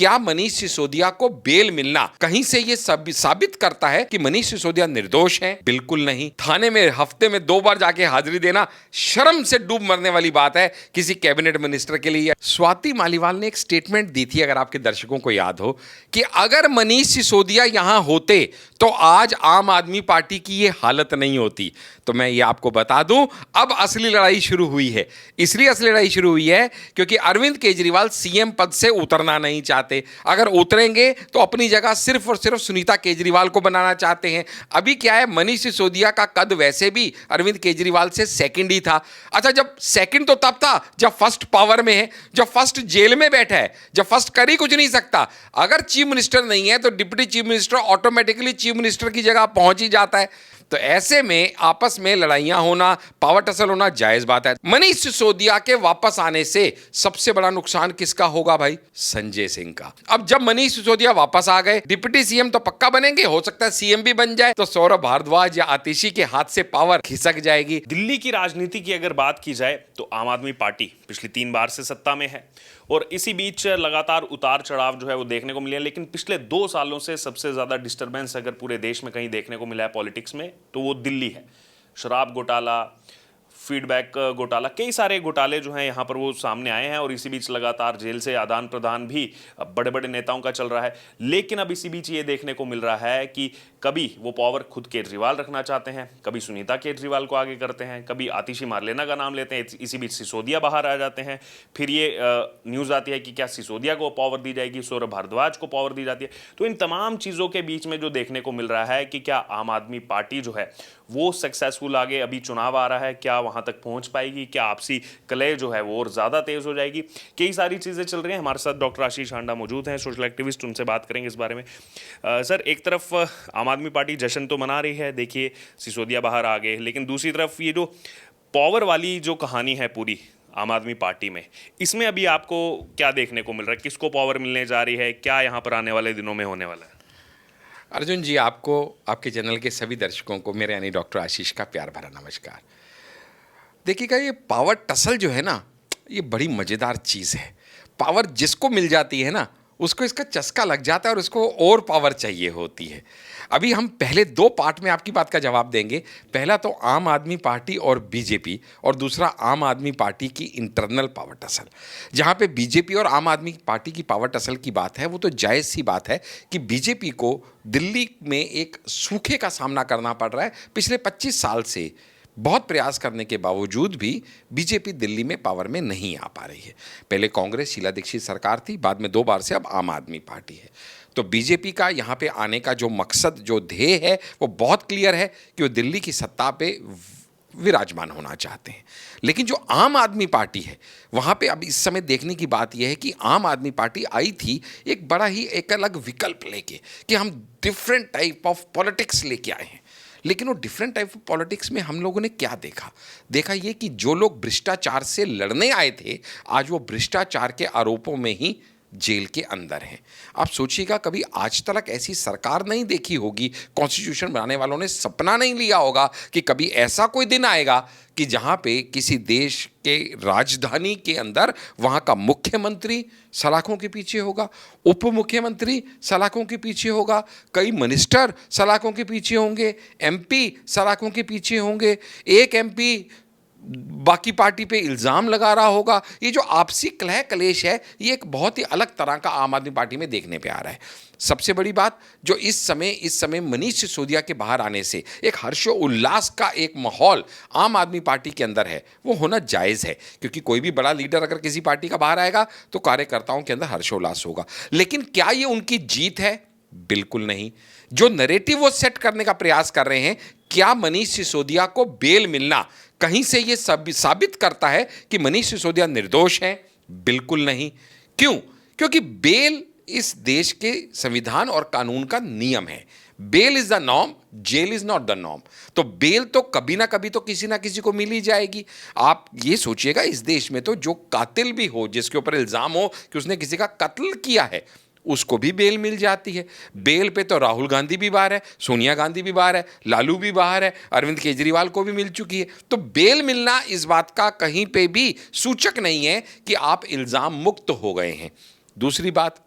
क्या मनीष सिसोदिया को बेल मिलना कहीं से ये साबित करता है कि मनीष सिसोदिया निर्दोष हैं? बिल्कुल नहीं। थाने में हफ्ते में 2 बार जाके हाजिरी देना शर्म से डूब मरने वाली बात है किसी कैबिनेट मिनिस्टर के लिए। स्वाति मालीवाल ने एक स्टेटमेंट दी थी, अगर आपके दर्शकों को याद हो, कि अगर मनीष सिसोदिया यहां होते तो आज आम आदमी पार्टी की ये हालत नहीं होती। तो मैं ये आपको बता दूं, अब असली लड़ाई शुरू हुई है। इसलिए असली लड़ाई शुरू हुई है क्योंकि अरविंद केजरीवाल सीएम पद से उतरना नहीं चाहते। अगर उतरेंगे तो अपनी जगह सिर्फ और सिर्फ सुनीता केजरीवाल को बनाना चाहते हैं। अभी क्या है, मनीष सिसोदिया का कद वैसे भी अरविंद केजरीवाल से सेकंड ही था। अच्छा, जब सेकंड तो तब था जब फर्स्ट पावर में है, जब फर्स्ट जेल में बैठा है, जब फर्स्ट कर ही कुछ नहीं सकता। अगर चीफ मिनिस्टर नहीं है तो deputy chief minister automatically chief minister की जगह पहुंच ही जाता है। तो ऐसे में आपस में लड़ाइयां होना, पावर टसल होना जायज बात है। मनीष सिसोदिया के वापस आने से सबसे बड़ा नुकसान किसका होगा भाई? संजय सिंह का। अब जब मनीष सिसोदिया वापस आ गए, डिप्टी सीएम तो पक्का बनेंगे, हो सकता है सीएम भी बन जाए, तो सौरभ भारद्वाज या आतिशी के हाथ से पावर खिसक जाएगी। दिल्ली की राजनीति की अगर बात की जाए तो आम आदमी पार्टी पिछली 3 बार से सत्ता में है और इसी बीच लगातार उतार चढ़ाव जो है वो देखने को मिले हैं। लेकिन पिछले 2 सालों से सबसे ज्यादा डिस्टर्बेंस अगर पूरे देश में कहीं देखने को मिला है पॉलिटिक्स में तो वो दिल्ली है। शराब घोटाला, फीडबैक घोटाला, कई सारे घोटाले जो हैं यहाँ पर वो सामने आए हैं और इसी बीच लगातार जेल से आदान प्रदान भी बड़े बड़े नेताओं का चल रहा है। लेकिन अब इसी बीच ये देखने को मिल रहा है कि कभी वो पावर खुद केजरीवाल रखना चाहते हैं, कभी सुनीता केजरीवाल को आगे करते हैं, कभी आतिशी मारलेना का नाम लेते हैं, इसी बीच सिसोदिया बाहर आ जाते हैं। फिर ये न्यूज़ आती है कि क्या सिसोदिया को पावर दी जाएगी, सौरभ भारद्वाज को पावर दी जाती है। तो इन तमाम चीज़ों के बीच में जो देखने को मिल रहा है कि क्या आम आदमी पार्टी जो है वो सक्सेसफुल आगे, अभी चुनाव आ रहा है, क्या वहाँ तक पहुँच पाएगी, क्या आपसी कलह जो है वो और ज़्यादा तेज़ हो जाएगी, कई सारी चीज़ें चल रही हैं। हमारे साथ डॉक्टर आशीष हांडा मौजूद हैं, सोशल एक्टिविस्ट, उनसे बात करेंगे इस बारे में। सर, एक तरफ आम आदमी पार्टी जश्न तो मना रही है, देखिए सिसोदिया बाहर आ गए, लेकिन दूसरी तरफ ये जो पावर वाली जो कहानी है पूरी आम आदमी पार्टी में, इसमें अभी आपको क्या देखने को मिल रहा है? किसको पावर मिलने जा रही है? क्या यहाँ पर आने वाले दिनों में होने वाला है? अर्जुन जी, आपको, आपके चैनल के सभी दर्शकों को मेरे यानी डॉक्टर आशीष का प्यार भरा नमस्कार। देखिएगा, ये पावर टसल जो है ना, ये बड़ी मज़ेदार चीज़ है। पावर जिसको मिल जाती है ना, उसको इसका चस्का लग जाता है और उसको और पावर चाहिए होती है। अभी हम पहले 2 पार्ट में आपकी बात का जवाब देंगे। पहला तो आम आदमी पार्टी और बीजेपी, और दूसरा आम आदमी पार्टी की इंटरनल पावर टसल। जहाँ पे बीजेपी और आम आदमी पार्टी की पावर टसल की बात है, वो तो जायज़ सी बात है कि बीजेपी को दिल्ली में एक सूखे का सामना करना पड़ रहा है। पिछले 25 साल से बहुत प्रयास करने के बावजूद भी बीजेपी दिल्ली में पावर में नहीं आ पा रही है। पहले कांग्रेस शीला दीक्षित सरकार थी, बाद में 2 बार से अब आम आदमी पार्टी है। तो बीजेपी का यहाँ पे आने का जो मकसद, जो ध्येय है, वो बहुत क्लियर है कि वो दिल्ली की सत्ता पे विराजमान होना चाहते हैं। लेकिन जो आम आदमी पार्टी है, वहाँ पे अब इस समय देखने की बात यह है कि आम आदमी पार्टी आई थी एक बड़ा ही एक अलग विकल्प लेके कि हम डिफरेंट टाइप ऑफ पॉलिटिक्स लेके आए हैं। लेकिन वो डिफरेंट टाइप ऑफ पॉलिटिक्स में हम लोगों ने क्या देखा ये कि जो लोग भ्रष्टाचार से लड़ने आए थे, आज वो भ्रष्टाचार के आरोपों में ही जेल के अंदर हैं। आप सोचिएगा, कभी आज तक ऐसी सरकार नहीं देखी होगी, कॉन्स्टिट्यूशन बनाने वालों ने सपना नहीं लिया होगा कि कभी ऐसा कोई दिन आएगा कि जहाँ पे किसी देश के राजधानी के अंदर वहाँ का मुख्यमंत्री सलाखों के पीछे होगा, उप मुख्यमंत्री सलाखों के पीछे होगा, कई मिनिस्टर सलाखों के पीछे होंगे, एमपी सलाखों के पीछे होंगे, एक एमपी बाकी पार्टी पे इल्ज़ाम लगा रहा होगा। ये जो आपसी कलह कलेश है, ये एक बहुत ही अलग तरह का आम आदमी पार्टी में देखने पे आ रहा है। सबसे बड़ी बात जो इस समय मनीष सिसोदिया के बाहर आने से एक हर्षोल्लास का एक माहौल आम आदमी पार्टी के अंदर है, वो होना जायज़ है, क्योंकि कोई भी बड़ा लीडर अगर किसी पार्टी का बाहर आएगा तो कार्यकर्ताओं के अंदर हर्षोल्लास होगा। लेकिन क्या ये उनकी जीत है? बिल्कुल नहीं। जो नैरेटिव वो सेट करने का प्रयास कर रहे हैं, क्या मनीष सिसोदिया को बेल मिलना कहीं से ये साबित करता है कि मनीष सिसोदिया निर्दोष हैं? बिल्कुल नहीं। क्यों? क्योंकि बेल इस देश के संविधान और कानून का नियम है। Bail is the norm, jail is not the norm. तो बेल तो कभी ना कभी तो किसी ना किसी को मिल ही जाएगी। आप ये सोचिएगा, इस देश में तो जो कातिल भी हो, जिसके ऊपर इल्जाम हो कि उसने किसी का कत्ल किया है, उसको भी बेल मिल जाती है। बेल पे तो राहुल गांधी भी बाहर है, सोनिया गांधी भी बाहर है, लालू भी बाहर है, अरविंद केजरीवाल को भी मिल चुकी है। तो बेल मिलना इस बात का कहीं पे भी सूचक नहीं है कि आप इल्ज़ाम मुक्त हो गए हैं। दूसरी बात,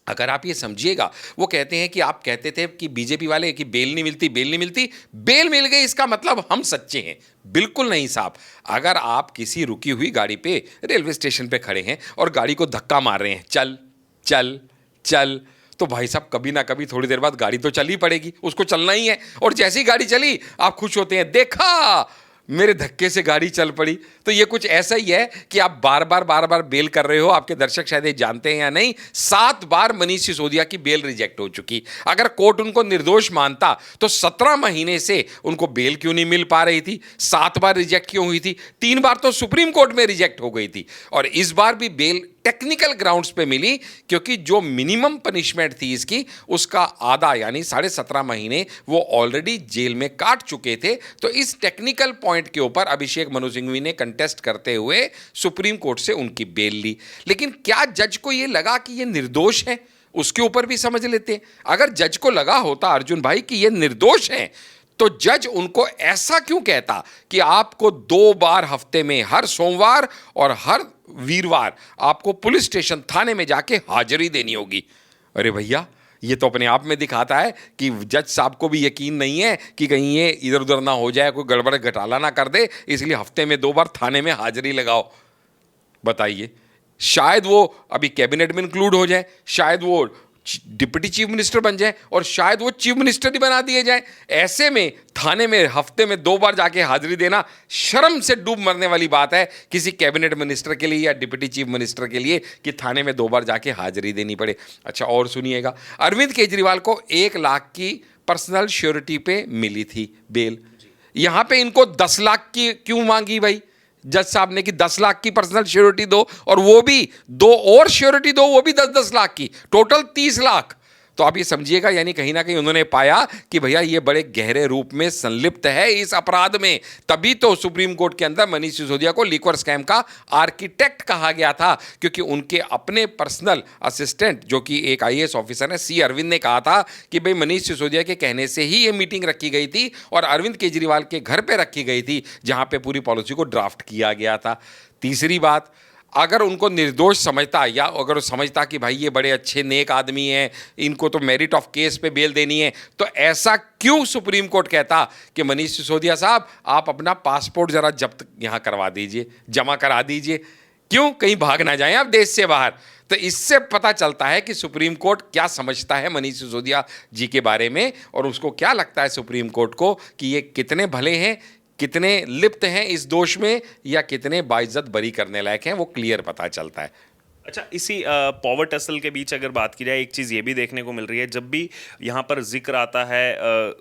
अगर आप ये समझिएगा, वो कहते हैं कि आप कहते थे कि बीजेपी वाले कि बेल नहीं मिलती, बेल नहीं मिलती, बेल मिल गई इसका मतलब हम सच्चे हैं। बिल्कुल नहीं साहब। अगर आप किसी रुकी हुई गाड़ी पे रेलवे स्टेशन पे खड़े हैं और गाड़ी को धक्का मार रहे हैं, चल चल चल, तो भाई साहब कभी ना कभी थोड़ी देर बाद गाड़ी तो चल ही पड़ेगी, उसको चलना ही है। और जैसी गाड़ी चली आप खुश होते हैं, देखा मेरे धक्के से गाड़ी चल पड़ी। तो ये कुछ ऐसा ही है कि आप बार बार बेल कर रहे हो। आपके दर्शक शायद ये जानते हैं या नहीं, 7 बार मनीष सिसोदिया की बेल रिजेक्ट हो चुकी। अगर कोर्ट उनको निर्दोष मानता तो 17 महीने से उनको बेल क्यों नहीं मिल पा रही थी, 7 बार रिजेक्ट क्यों हुई थी, 3 बार तो सुप्रीम कोर्ट में रिजेक्ट हो गई थी। और इस बार भी बेल टेक्निकल ग्राउंड्स पे मिली, क्योंकि जो मिनिमम पनिशमेंट थी इसकी, उसका आधा यानी 17.5 महीने वो ऑलरेडी जेल में काट चुके थे। तो इस टेक्निकल पॉइंट के ऊपर अभिषेक मनु सिंघवी ने कंटेस्ट करते हुए सुप्रीम कोर्ट से उनकी बेल ली। लेकिन क्या जज को ये लगा कि ये निर्दोष है? उसके ऊपर भी समझ लेते हैं। अगर जज को लगा होता अर्जुन भाई कि ये निर्दोष है, तो जज उनको ऐसा क्यों कहता कि आपको 2 बार हफ्ते में, हर सोमवार और हर वीरवार, आपको पुलिस स्टेशन थाने में जाके हाजिरी देनी होगी? अरे भैया, ये तो अपने आप में दिखाता है कि जज साहब को भी यकीन नहीं है कि कहीं ये इधर उधर ना हो जाए, कोई गड़बड़ घोटाला ना कर दे, इसलिए हफ्ते में 2 बार थाने में हाजिरी लगाओ। बताइए, शायद वो अभी कैबिनेट में इंक्लूड हो जाए, शायद वो डिप्टी चीफ मिनिस्टर बन जाए, और शायद वो चीफ मिनिस्टर ही बना दिए जाए। ऐसे में थाने में हफ्ते में 2 बार जाके हाजिरी देना शर्म से डूब मरने वाली बात है किसी कैबिनेट मिनिस्टर के लिए या डिप्टी चीफ मिनिस्टर के लिए, कि थाने में 2 बार जाके हाजिरी देनी पड़े। अच्छा, और सुनिएगा, अरविंद केजरीवाल को 1 लाख की पर्सनल श्योरिटी पे मिली थी बेल। यहां पे इनको 10 लाख की क्यों मांगी भाई जज साहब ने कि 10 लाख की पर्सनल श्योरिटी दो, और वो भी 2 और श्योरिटी दो, वो भी 10-10 लाख की, टोटल 30 लाख। तो आप ये समझिएगा, यानी कहीं ना कहीं उन्होंने पाया कि भैया ये बड़े गहरे रूप में संलिप्त है इस अपराध में। तभी तो सुप्रीम कोर्ट के अंदर मनीष सिसोदिया को लिक्वर स्कैम का आर्किटेक्ट कहा गया था, क्योंकि उनके अपने पर्सनल असिस्टेंट जो कि एक IAS ऑफिसर है, C अरविंद ने कहा था कि भाई मनीष सिसोदिया के कहने से ही ये मीटिंग रखी गई थी और अरविंद केजरीवाल के घर पे रखी गई थी, जहां पे पूरी पॉलिसी को ड्राफ्ट किया गया था। तीसरी बात, अगर उनको निर्दोष समझता, या अगर वो समझता कि भाई ये बड़े अच्छे नेक आदमी हैं, इनको तो मेरिट ऑफ केस पे बेल देनी है, तो ऐसा क्यों सुप्रीम कोर्ट कहता कि मनीष सिसोदिया साहब आप अपना पासपोर्ट जरा जब्त यहाँ करवा दीजिए, जमा करा दीजिए, क्यों कहीं भाग ना जाएं आप देश से बाहर। तो इससे पता चलता है कि सुप्रीम कोर्ट क्या समझता है मनीष सिसोदिया जी के बारे में, और उसको क्या लगता है सुप्रीम कोर्ट को कि ये कितने भले हैं, कितने लिप्त हैं इस दोष में, या कितने बाइज्जत बरी करने लायक हैं, वो क्लियर पता चलता है। अच्छा, इसी पावर टसल के बीच अगर बात की जाए, एक चीज़ ये भी देखने को मिल रही है, जब भी यहाँ पर जिक्र आता है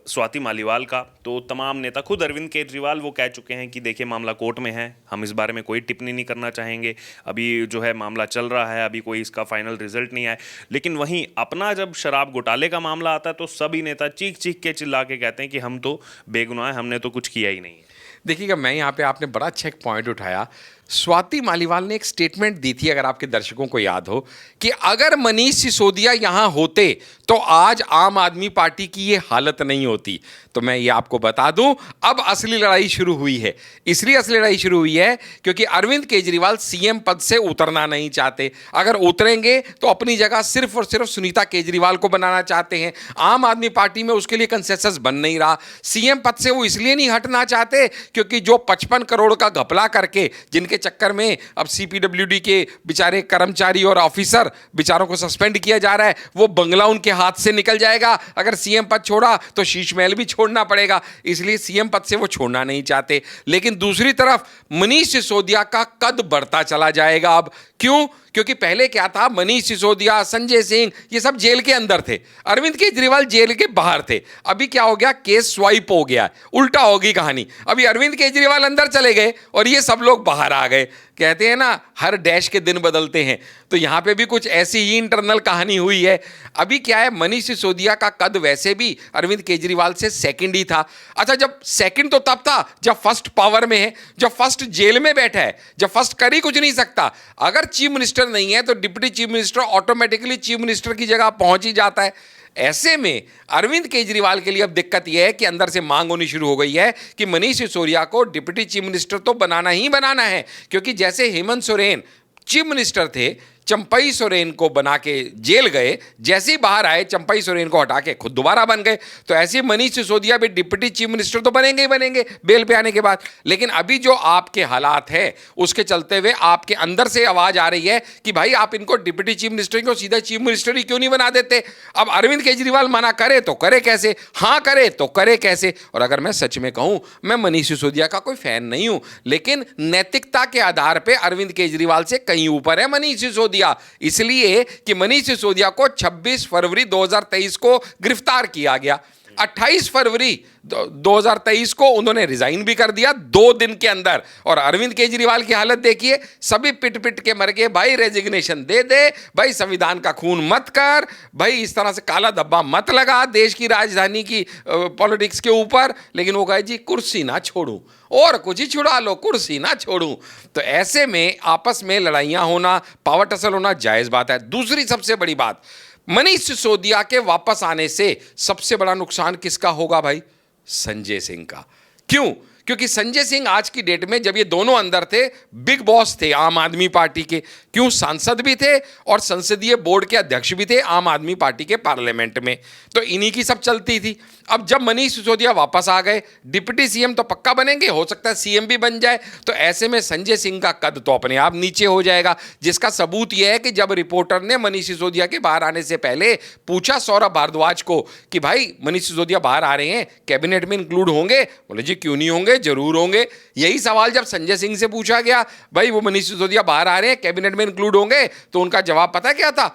स्वाति मालीवाल का, तो तमाम नेता, खुद अरविंद केजरीवाल वो कह चुके हैं कि देखिए मामला कोर्ट में है, हम इस बारे में कोई टिप्पणी नहीं करना चाहेंगे, अभी जो है मामला चल रहा है, अभी कोई इसका फाइनल रिजल्ट नहीं आया। लेकिन वहीं अपना जब शराब घोटाले का मामला आता है तो सभी नेता चीख चीख के चिल्ला के कहते हैं कि हम तो बेगुनाह हैं, हमने तो कुछ किया ही नहीं है। देखिएगा, मैं यहाँ पे, आपने बड़ा अच्छा एक पॉइंट उठाया। स्वाति मालीवाल ने एक स्टेटमेंट दी थी, अगर आपके दर्शकों को याद हो, कि अगर मनीष सिसोदिया यहाँ होते तो आज आम आदमी पार्टी की ये हालत नहीं होती। तो मैं ये आपको बता दूं, अब असली लड़ाई शुरू हुई है। इसलिए असली लड़ाई शुरू हुई है क्योंकि अरविंद केजरीवाल CM पद से उतरना नहीं चाहते। अगर उतरेंगे तो अपनी जगह सिर्फ और सिर्फ सुनीता केजरीवाल को बनाना चाहते हैं। आम आदमी पार्टी में उसके लिए कंसेंसस बन नहीं रहा। CM पद से वो इसलिए नहीं हटना चाहते क्योंकि जो 55 करोड़ का घपला करके, जिनके चक्कर में अब CPWD के बेचारे कर्मचारी और ऑफिसर बेचारों को सस्पेंड किया जा रहा है, वो बंगला उनके हाथ से निकल जाएगा। अगर CM पद छोड़ा तो शीश महल भी छोड़ना पड़ेगा, इसलिए CM पद से वो छोड़ना नहीं चाहते। लेकिन दूसरी तरफ मनीष सिसोदिया का कद बढ़ता चला जाएगा। अब क्यों? क्योंकि पहले क्या था, मनीष सिसोदिया, संजय सिंह, ये सब जेल के अंदर थे, अरविंद केजरीवाल जेल के बाहर थे। अभी क्या हो गया, केस स्वाइप हो गया, उल्टा होगी कहानी। अभी अरविंद केजरीवाल अंदर चले गए और ये सब लोग बाहर आ गए। कहते हैं ना, हर डैश के दिन बदलते हैं, तो यहां पे भी कुछ ऐसी ही इंटरनल कहानी हुई है। अभी क्या है, मनीष सिसोदिया का कद वैसे भी अरविंद केजरीवाल से सेकंड ही था। अच्छा, जब सेकंड तो तब था जब फर्स्ट पावर में है, जब फर्स्ट जेल में बैठा है, जब फर्स्ट कर ही कुछ नहीं सकता। अगर चीफ मिनिस्टर नहीं है तो deputy chief minister automatically chief minister की जगह पहुंच ही जाता है। ऐसे में अरविंद केजरीवाल के लिए अब दिक्कत यह है कि अंदर से मांग होनी शुरू हो गई है कि मनीष सिसोदिया को डिप्टी चीफ मिनिस्टर तो बनाना ही बनाना है, क्योंकि जैसे हेमंत सोरेन चीफ मिनिस्टर थे, चंपई सोरेन को बना के जेल गए, जैसे ही बाहर आए चंपई सोरेन को हटा के खुद दोबारा बन गए। तो ऐसे मनीष सिसोदिया भी डिप्टी चीफ मिनिस्टर तो बनेंगे ही बनेंगे बेल पे आने के बाद। लेकिन अभी जो आपके हालात है उसके चलते हुए आपके अंदर से आवाज आ रही है कि भाई आप इनको डिप्टी चीफ मिनिस्टर को सीधा चीफ मिनिस्टर ही क्यों नहीं बना देते। अब अरविंद केजरीवाल मना करे तो करे कैसे, हाँ करे तो करे कैसे। और अगर मैं सच में कहूं, मैं मनीष सिसोदिया का कोई फैन नहीं हूं, लेकिन नैतिकता के आधार पर अरविंद केजरीवाल से कहीं ऊपर है मनीष सिसोदिया। इसलिए कि मनीष सिसोदिया को 26 फरवरी 2023 को गिरफ्तार किया गया। 28 फरवरी 2023 को उन्होंने रिजाइन भी कर दिया 2 दिन के अंदर। और अरविंद केजरीवाल की हालत देखिए, सभी पिट पिट के मर गए, भाई रेजिग्नेशन दे दे, भाई संविधान का खून मत कर, भाई इस तरह से काला धब्बा मत लगा देश की राजधानी की पॉलिटिक्स के ऊपर। लेकिन वो कहे जी कुर्सी ना छोड़ूं, और कुछ ही छुड़ा लो, कुर्सी ना छोड़ूं। तो ऐसे में आपस में लड़ाइयां होना, पावर टसल होना जायज बात है। दूसरी सबसे बड़ी बात, मनीष सिसोदिया के वापस आने से सबसे बड़ा नुकसान किसका होगा भाई? संजय सिंह का। क्यों? क्योंकि संजय सिंह आज की डेट में, जब ये दोनों अंदर थे, बिग बॉस थे आम आदमी पार्टी के। क्यों? सांसद भी थे और संसदीय बोर्ड के अध्यक्ष भी थे आम आदमी पार्टी के पार्लियामेंट में। तो इन्हीं की सब चलती थी। अब जब मनीष सिसोदिया वापस आ गए, डिप्टी सीएम तो पक्का बनेंगे, हो सकता है सीएम भी बन जाए। तो ऐसे में संजय सिंह का कद तो अपने आप नीचे हो जाएगा, जिसका सबूत यह है कि जब रिपोर्टर ने मनीष सिसोदिया के बाहर आने से पहले पूछा सौरभ भारद्वाज को कि भाई मनीष सिसोदिया बाहर आ रहे हैं, कैबिनेट में इंक्लूड होंगे? बोले जी क्यों नहीं होंगे, जरूर होंगे। यही सवाल जब संजय सिंह से पूछा गया, भाई वो मनीष सिसोदिया बाहर आ रहे हैं, कैबिनेट में इंक्लूड होंगे, तो उनका जवाब पता क्या था?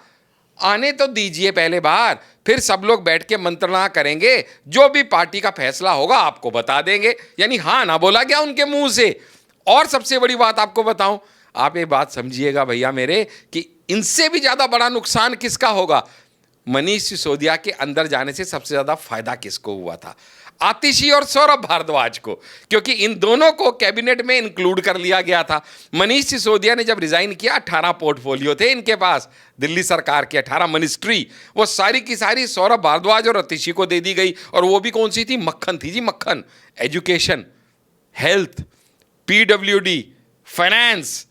आने तो दीजिए पहले बाहर, फिर सब लोग बैठ के मंत्रणा करेंगे, जो भी पार्टी का फैसला होगा आपको बता देंगे। यानी हाँ ना बोला गया उनके मुंह से। और सबसे बड़ी बात आपको बताऊं, आप ये बात समझिएगा भैया मेरे, कि इनसे भी ज्यादा बड़ा नुकसान किसका होगा? मनीष सिसोदिया के अंदर जाने से सबसे ज्यादा फायदा किसको हुआ था? आतिशी और सौरभ भारद्वाज को, क्योंकि इन दोनों को कैबिनेट में इंक्लूड कर लिया गया था। मनीष सिसोदिया ने जब रिजाइन किया, 18 पोर्टफोलियो थे इनके पास, दिल्ली सरकार के 18 मिनिस्ट्री, वो सारी की सारी सौरभ भारद्वाज और आतिशी को दे दी गई। और वो भी कौन सी थी? मक्खन थी जी, मक्खन। एजुकेशन, हेल्थ, पीडब्ल्यूडी, फाइनेंस,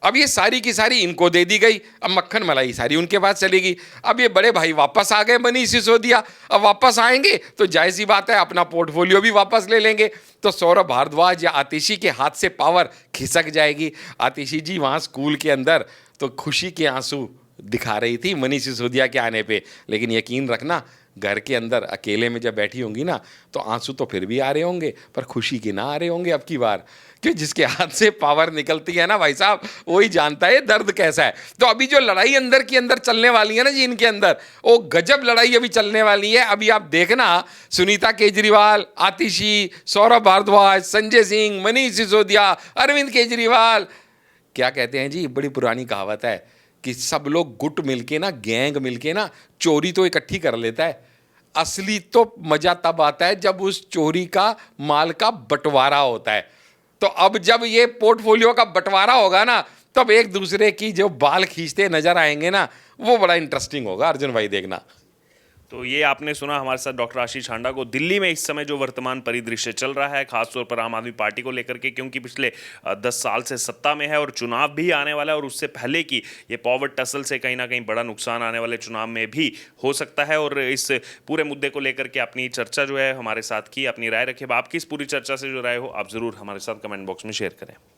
अब ये सारी की सारी इनको दे दी गई। अब मक्खन मलाई सारी उनके पास चलेगी। अब ये बड़े भाई वापस आ गए मनीष सिसोदिया, अब वापस आएंगे तो जाहिर सी बात है अपना पोर्टफोलियो भी वापस ले लेंगे। तो सौरभ भारद्वाज या आतिशी के हाथ से पावर खिसक जाएगी। आतिशी जी वहाँ स्कूल के अंदर तो खुशी के आंसू दिखा रही थी मनीष सिसोदिया के आने पे, लेकिन यकीन रखना घर के अंदर अकेले में जब बैठी होंगी ना, तो आंसू तो फिर भी आ रहे होंगे, पर खुशी के ना आ रहे होंगे अब की बार। क्यों? जिसके हाथ से पावर निकलती है ना भाई साहब, वही जानता है दर्द कैसा है। तो अभी जो लड़ाई अंदर की अंदर चलने वाली है ना जी इनके अंदर, वो गजब लड़ाई अभी चलने वाली है। अभी आप देखना, सुनीता केजरीवाल, आतिशी, सौरभ भारद्वाज, संजय सिंह, मनीष सिसोदिया, अरविंद केजरीवाल, क्या कहते हैं जी, बड़ी पुरानी कहावत है कि सब लोग गुट मिलके ना, गैंग मिलके ना चोरी तो इकट्ठी कर लेता है। असली तो मजा तब आता है जब उस चोरी का माल का बंटवारा होता है। तो अब जब ये पोर्टफोलियो का बंटवारा होगा ना, तब एक दूसरे की जो बाल खींचते नजर आएंगे ना, वो बड़ा इंटरेस्टिंग होगा अर्जुन भाई, देखना। तो ये आपने सुना हमारे साथ डॉक्टर आशीष हांडा को। दिल्ली में इस समय जो वर्तमान परिदृश्य चल रहा है, खासतौर पर आम आदमी पार्टी को लेकर के, क्योंकि पिछले 10 साल से सत्ता में है और चुनाव भी आने वाला है, और उससे पहले की ये पावर टसल से कहीं ना कहीं बड़ा नुकसान आने वाले चुनाव में भी हो सकता है। और इस पूरे मुद्दे को लेकर के अपनी चर्चा जो है हमारे साथ की, अपनी राय रखिए। आपकी इस पूरी चर्चा से जो राय हो आप ज़रूर हमारे साथ कमेंट बॉक्स में शेयर करें।